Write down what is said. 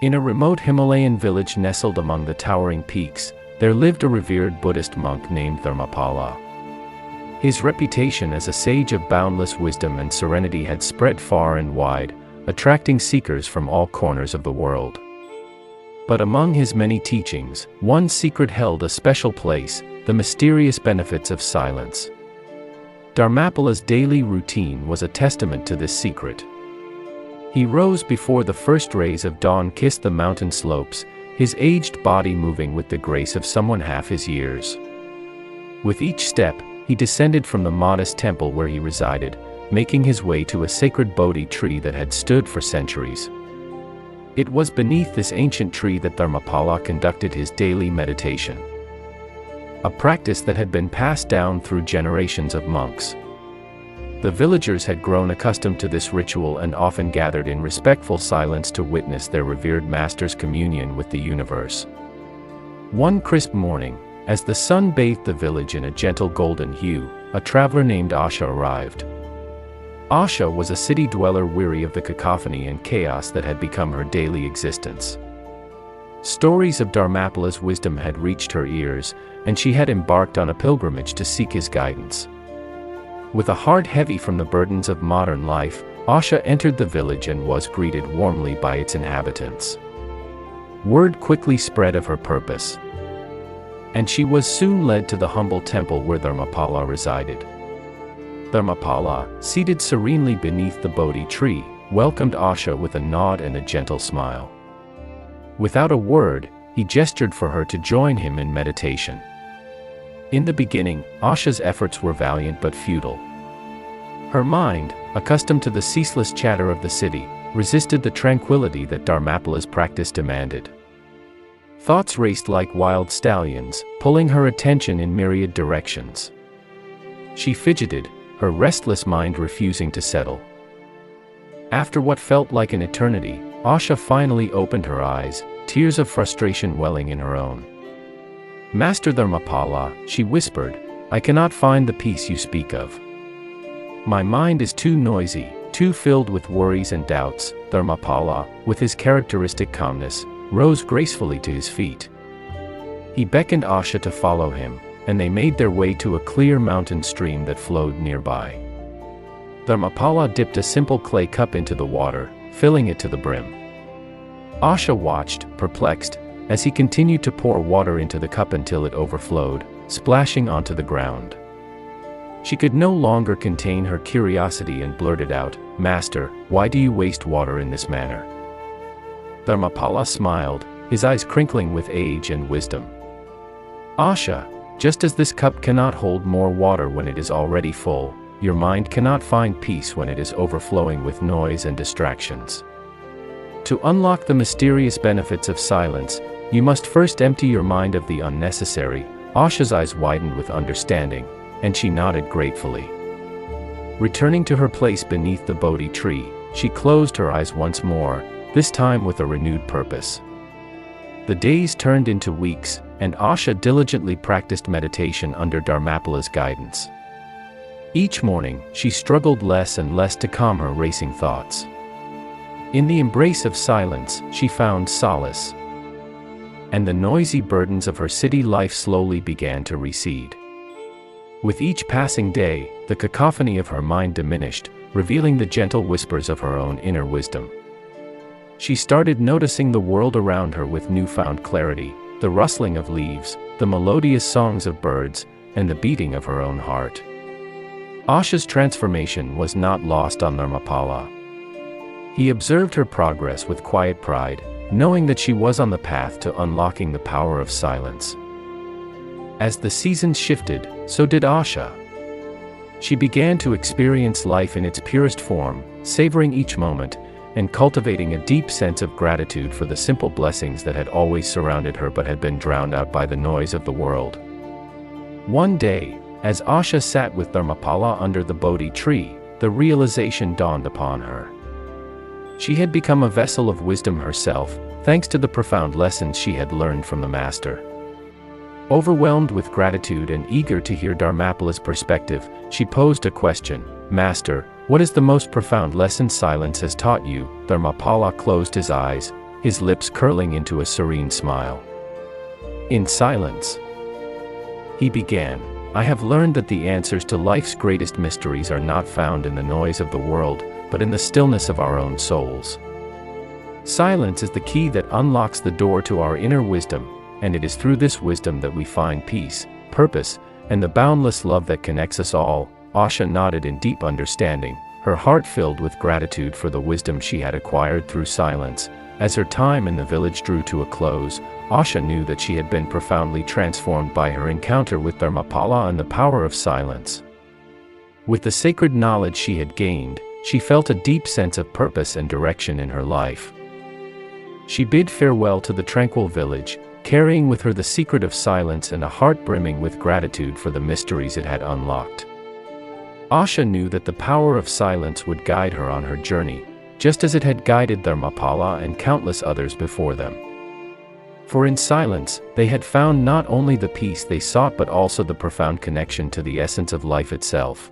In a remote Himalayan village nestled among the towering peaks, there lived a revered Buddhist monk named Dharmapala. His reputation as a sage of boundless wisdom and serenity had spread far and wide, attracting seekers from all corners of the world. But among his many teachings, one secret held a special place: the mysterious benefits of silence. Dharmapala's daily routine was a testament to this secret. He rose before the first rays of dawn kissed the mountain slopes, his aged body moving with the grace of someone half his years. With each step, he descended from the modest temple where he resided, making his way to a sacred Bodhi tree that had stood for centuries. It was beneath this ancient tree that Dharmapala conducted his daily meditation, a practice that had been passed down through generations of monks. The villagers had grown accustomed to this ritual and often gathered in respectful silence to witness their revered master's communion with the universe. One crisp morning, as the sun bathed the village in a gentle golden hue, a traveler named Asha arrived. Asha was a city dweller weary of the cacophony and chaos that had become her daily existence. Stories of Dharmapala's wisdom had reached her ears, and she had embarked on a pilgrimage to seek his guidance. With a heart heavy from the burdens of modern life, Asha entered the village and was greeted warmly by its inhabitants. Word quickly spread of her purpose, and she was soon led to the humble temple where Dharmapala resided. Dharmapala, seated serenely beneath the Bodhi tree, welcomed Asha with a nod and a gentle smile. Without a word, he gestured for her to join him in meditation. In the beginning, Asha's efforts were valiant but futile. Her mind, accustomed to the ceaseless chatter of the city, resisted the tranquility that Dharmapala's practice demanded. Thoughts raced like wild stallions, pulling her attention in myriad directions. She fidgeted, her restless mind refusing to settle. After what felt like an eternity, Asha finally opened her eyes, tears of frustration welling in her own. "Master Dharmapala," she whispered, "I cannot find the peace you speak of. My mind is too noisy, too filled with worries and doubts." Dharmapala, with his characteristic calmness, rose gracefully to his feet. He beckoned Asha to follow him, and they made their way to a clear mountain stream that flowed nearby. Dharmapala dipped a simple clay cup into the water, filling it to the brim. Asha watched, perplexed, as he continued to pour water into the cup until it overflowed, splashing onto the ground. She could no longer contain her curiosity and blurted out, "Master, why do you waste water in this manner?" Dharmapala smiled, his eyes crinkling with age and wisdom. "Asha, just as this cup cannot hold more water when it is already full, your mind cannot find peace when it is overflowing with noise and distractions. To unlock the mysterious benefits of silence, you must first empty your mind of the unnecessary." Asha's eyes widened with understanding, and she nodded gratefully. Returning to her place beneath the Bodhi tree, she closed her eyes once more, this time with a renewed purpose. The days turned into weeks, and Asha diligently practiced meditation under Dharmapala's guidance. Each morning, she struggled less and less to calm her racing thoughts. In the embrace of silence, she found solace, and the noisy burdens of her city life slowly began to recede. With each passing day, the cacophony of her mind diminished, revealing the gentle whispers of her own inner wisdom. She started noticing the world around her with newfound clarity, the rustling of leaves, the melodious songs of birds, and the beating of her own heart. Asha's transformation was not lost on Dharmapala. He observed her progress with quiet pride, knowing that she was on the path to unlocking the power of silence. As the seasons shifted, so did Asha. She began to experience life in its purest form, savoring each moment, and cultivating a deep sense of gratitude for the simple blessings that had always surrounded her but had been drowned out by the noise of the world. One day, as Asha sat with Dharmapala under the Bodhi tree, the realization dawned upon her. She had become a vessel of wisdom herself, thanks to the profound lessons she had learned from the Master. Overwhelmed with gratitude and eager to hear Dharmapala's perspective, she posed a question, "Master, what is the most profound lesson silence has taught you?" Dharmapala closed his eyes, his lips curling into a serene smile. In silence, he began, "I have learned that the answers to life's greatest mysteries are not found in the noise of the world, but in the stillness of our own souls. Silence is the key that unlocks the door to our inner wisdom, and it is through this wisdom that we find peace, purpose, and the boundless love that connects us all." Asha nodded in deep understanding, her heart filled with gratitude for the wisdom she had acquired through silence. As her time in the village drew to a close, Asha knew that she had been profoundly transformed by her encounter with Dharmapala and the power of silence. With the sacred knowledge she had gained, she felt a deep sense of purpose and direction in her life. She bid farewell to the tranquil village, carrying with her the secret of silence and a heart brimming with gratitude for the mysteries it had unlocked. Asha knew that the power of silence would guide her on her journey, just as it had guided Dharmapala and countless others before them. For in silence, they had found not only the peace they sought but also the profound connection to the essence of life itself.